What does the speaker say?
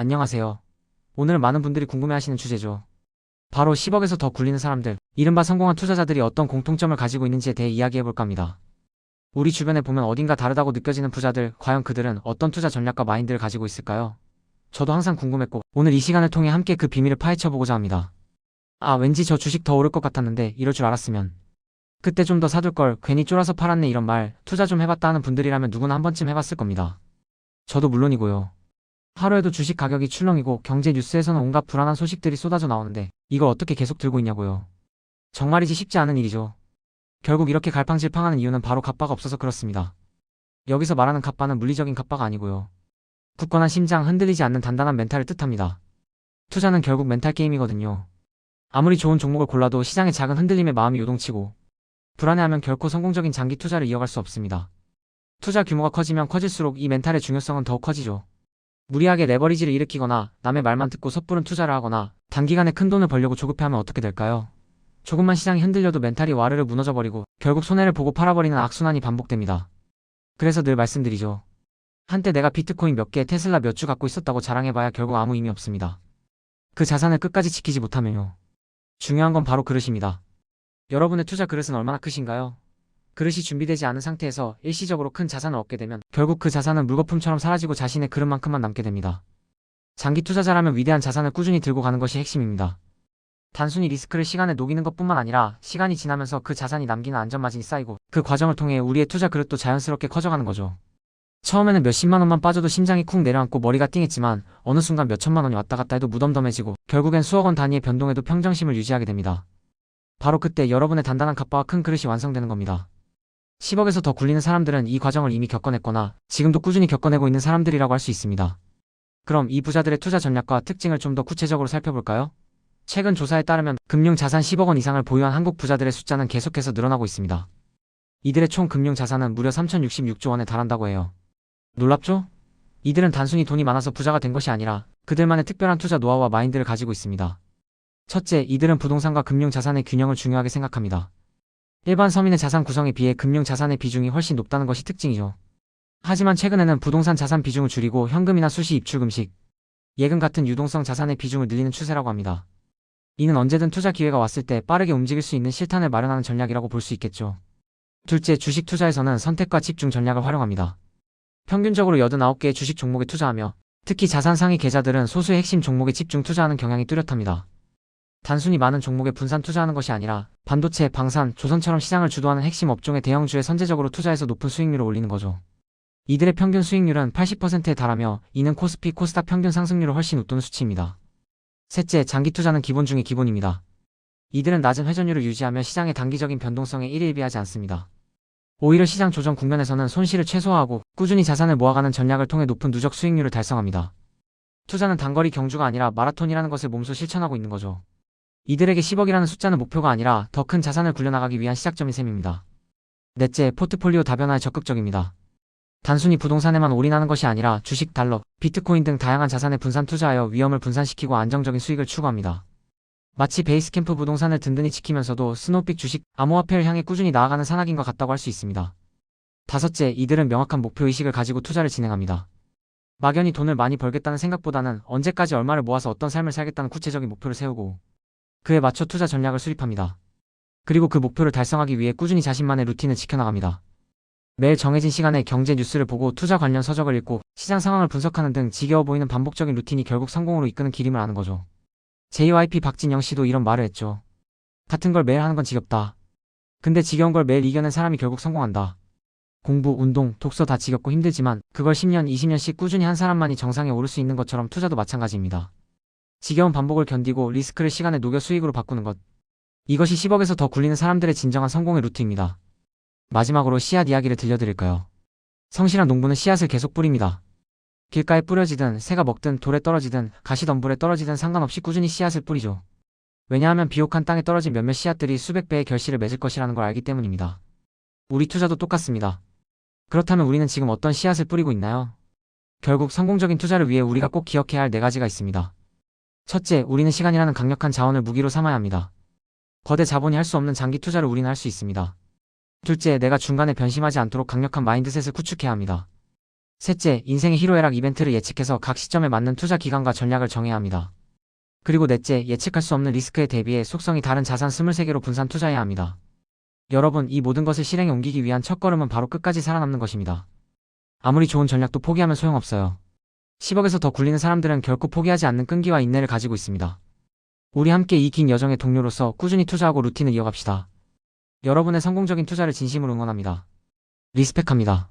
안녕하세요. 오늘은 많은 분들이 궁금해하시는 주제죠. 바로 10억에서 더 굴리는 사람들, 이른바 성공한 투자자들이 어떤 공통점을 가지고 있는지에 대해 이야기해볼까 합니다. 우리 주변에 보면 어딘가 다르다고 느껴지는 부자들, 과연 그들은 어떤 투자 전략과 마인드를 가지고 있을까요? 저도 항상 궁금했고, 오늘 이 시간을 통해 함께 그 비밀을 파헤쳐보고자 합니다. 왠지 저 주식 더 오를 것 같았는데 이럴 줄 알았으면. 그때 좀 더 사둘 걸, 괜히 쫄아서 팔았네 이런 말, 투자 좀 해봤다 하는 분들이라면 누구나 한 번쯤 해봤을 겁니다. 저도 물론이고요. 하루에도 주식 가격이 출렁이고 경제 뉴스에서는 온갖 불안한 소식들이 쏟아져 나오는데 이걸 어떻게 계속 들고 있냐고요. 정말이지 쉽지 않은 일이죠. 결국 이렇게 갈팡질팡하는 이유는 바로 갑바가 없어서 그렇습니다. 여기서 말하는 갑바는 물리적인 갑바가 아니고요. 굳건한 심장, 흔들리지 않는 단단한 멘탈을 뜻합니다. 투자는 결국 멘탈 게임이거든요. 아무리 좋은 종목을 골라도 시장의 작은 흔들림에 마음이 요동치고 불안해하면 결코 성공적인 장기 투자를 이어갈 수 없습니다. 투자 규모가 커지면 커질수록 이 멘탈의 중요성은 더욱 커지죠. 무리하게 레버리지를 일으키거나 남의 말만 듣고 섣부른 투자를 하거나 단기간에 큰 돈을 벌려고 조급해하면 어떻게 될까요? 조금만 시장이 흔들려도 멘탈이 와르르 무너져버리고 결국 손해를 보고 팔아버리는 악순환이 반복됩니다. 그래서 늘 말씀드리죠. 한때 내가 비트코인 몇 개, 테슬라 몇 주 갖고 있었다고 자랑해봐야 결국 아무 의미 없습니다. 그 자산을 끝까지 지키지 못하면요. 중요한 건 바로 그릇입니다. 여러분의 투자 그릇은 얼마나 크신가요? 그릇이 준비되지 않은 상태에서 일시적으로 큰 자산을 얻게 되면 결국 그 자산은 물거품처럼 사라지고 자신의 그릇만큼만 남게 됩니다. 장기 투자자라면 위대한 자산을 꾸준히 들고 가는 것이 핵심입니다. 단순히 리스크를 시간에 녹이는 것뿐만 아니라 시간이 지나면서 그 자산이 남기는 안전마진이 쌓이고 그 과정을 통해 우리의 투자 그릇도 자연스럽게 커져가는 거죠. 처음에는 몇십만 원만 빠져도 심장이 쿵 내려앉고 머리가 띵했지만 어느 순간 몇천만 원이 왔다 갔다 해도 무덤덤해지고 결국엔 수억 원 단위의 변동에도 평정심을 유지하게 됩니다. 바로 그때 여러분의 단단한 갑바와 큰 그릇이 완성되는 겁니다. 10억에서 더 굴리는 사람들은 이 과정을 이미 겪어냈거나 지금도 꾸준히 겪어내고 있는 사람들이라고 할 수 있습니다. 그럼 이 부자들의 투자 전략과 특징을 좀 더 구체적으로 살펴볼까요? 최근 조사에 따르면 금융자산 10억 원 이상을 보유한 한국 부자들의 숫자는 계속해서 늘어나고 있습니다. 이들의 총 금융자산은 무려 3,066조 원에 달한다고 해요. 놀랍죠? 이들은 단순히 돈이 많아서 부자가 된 것이 아니라 그들만의 특별한 투자 노하우와 마인드를 가지고 있습니다. 첫째, 이들은 부동산과 금융자산의 균형을 중요하게 생각합니다. 일반 서민의 자산 구성에 비해 금융자산의 비중이 훨씬 높다는 것이 특징이죠. 하지만 최근에는 부동산 자산 비중을 줄이고 현금이나 수시 입출 금식, 예금 같은 유동성 자산의 비중을 늘리는 추세라고 합니다. 이는 언제든 투자 기회가 왔을 때 빠르게 움직일 수 있는 실탄을 마련하는 전략이라고 볼 수 있겠죠. 둘째, 주식 투자에서는 선택과 집중 전략을 활용합니다. 평균적으로 89개의 주식 종목에 투자하며 특히 자산 상위 계좌들은 소수의 핵심 종목에 집중 투자하는 경향이 뚜렷합니다. 단순히 많은 종목에 분산 투자하는 것이 아니라 반도체, 방산, 조선처럼 시장을 주도하는 핵심 업종의 대형주에 선제적으로 투자해서 높은 수익률을 올리는 거죠. 이들의 평균 수익률은 80%에 달하며 이는 코스피, 코스닥 평균 상승률을 훨씬 웃도는 수치입니다. 셋째, 장기 투자는 기본 중의 기본입니다. 이들은 낮은 회전율을 유지하며 시장의 단기적인 변동성에 일일비하지 않습니다. 오히려 시장 조정 국면에서는 손실을 최소화하고 꾸준히 자산을 모아가는 전략을 통해 높은 누적 수익률을 달성합니다. 투자는 단거리 경주가 아니라 마라톤이라는 것을 몸소 실천하고 있는 거죠. 이들에게 10억이라는 숫자는 목표가 아니라 더 큰 자산을 굴려나가기 위한 시작점인 셈입니다. 넷째, 포트폴리오 다변화에 적극적입니다. 단순히 부동산에만 올인하는 것이 아니라 주식, 달러, 비트코인 등 다양한 자산에 분산 투자하여 위험을 분산시키고 안정적인 수익을 추구합니다. 마치 베이스캠프 부동산을 든든히 지키면서도 스노우픽 주식, 암호화폐를 향해 꾸준히 나아가는 산악인과 같다고 할 수 있습니다. 다섯째, 이들은 명확한 목표의식을 가지고 투자를 진행합니다. 막연히 돈을 많이 벌겠다는 생각보다는 언제까지 얼마를 모아서 어떤 삶을 살겠다는 구체적인 목표를 세우고 그에 맞춰 투자 전략을 수립합니다. 그리고 그 목표를 달성하기 위해 꾸준히 자신만의 루틴을 지켜나갑니다. 매일 정해진 시간에 경제 뉴스를 보고 투자 관련 서적을 읽고 시장 상황을 분석하는 등 지겨워 보이는 반복적인 루틴이 결국 성공으로 이끄는 길임을 아는 거죠. JYP 박진영 씨도 이런 말을 했죠. 같은 걸 매일 하는 건 지겹다. 근데 지겨운 걸 매일 이겨낸 사람이 결국 성공한다. 공부, 운동, 독서 다 지겹고 힘들지만 그걸 10년, 20년씩 꾸준히 한 사람만이 정상에 오를 수 있는 것처럼 투자도 마찬가지입니다. 지겨운 반복을 견디고 리스크를 시간에 녹여 수익으로 바꾸는 것. 이것이 10억에서 더 굴리는 사람들의 진정한 성공의 루트입니다. 마지막으로 씨앗 이야기를 들려드릴까요? 성실한 농부는 씨앗을 계속 뿌립니다. 길가에 뿌려지든 새가 먹든 돌에 떨어지든 가시덤불에 떨어지든 상관없이 꾸준히 씨앗을 뿌리죠. 왜냐하면 비옥한 땅에 떨어진 몇몇 씨앗들이 수백 배의 결실을 맺을 것이라는 걸 알기 때문입니다. 우리 투자도 똑같습니다. 그렇다면 우리는 지금 어떤 씨앗을 뿌리고 있나요? 결국 성공적인 투자를 위해 우리가 꼭 기억해야 할 4가지가 있습니다. 첫째, 우리는 시간이라는 강력한 자원을 무기로 삼아야 합니다. 거대 자본이 할 수 없는 장기 투자를 우리는 할 수 있습니다. 둘째, 내가 중간에 변심하지 않도록 강력한 마인드셋을 구축해야 합니다. 셋째, 인생의 희로애락 이벤트를 예측해서 각 시점에 맞는 투자 기간과 전략을 정해야 합니다. 그리고 넷째, 예측할 수 없는 리스크에 대비해 속성이 다른 자산 23개로 분산 투자해야 합니다. 여러분, 이 모든 것을 실행에 옮기기 위한 첫걸음은 바로 끝까지 살아남는 것입니다. 아무리 좋은 전략도 포기하면 소용없어요. 10억에서 더 굴리는 사람들은 결코 포기하지 않는 끈기와 인내를 가지고 있습니다. 우리 함께 이 긴 여정의 동료로서 꾸준히 투자하고 루틴을 이어갑시다. 여러분의 성공적인 투자를 진심으로 응원합니다. 리스펙합니다.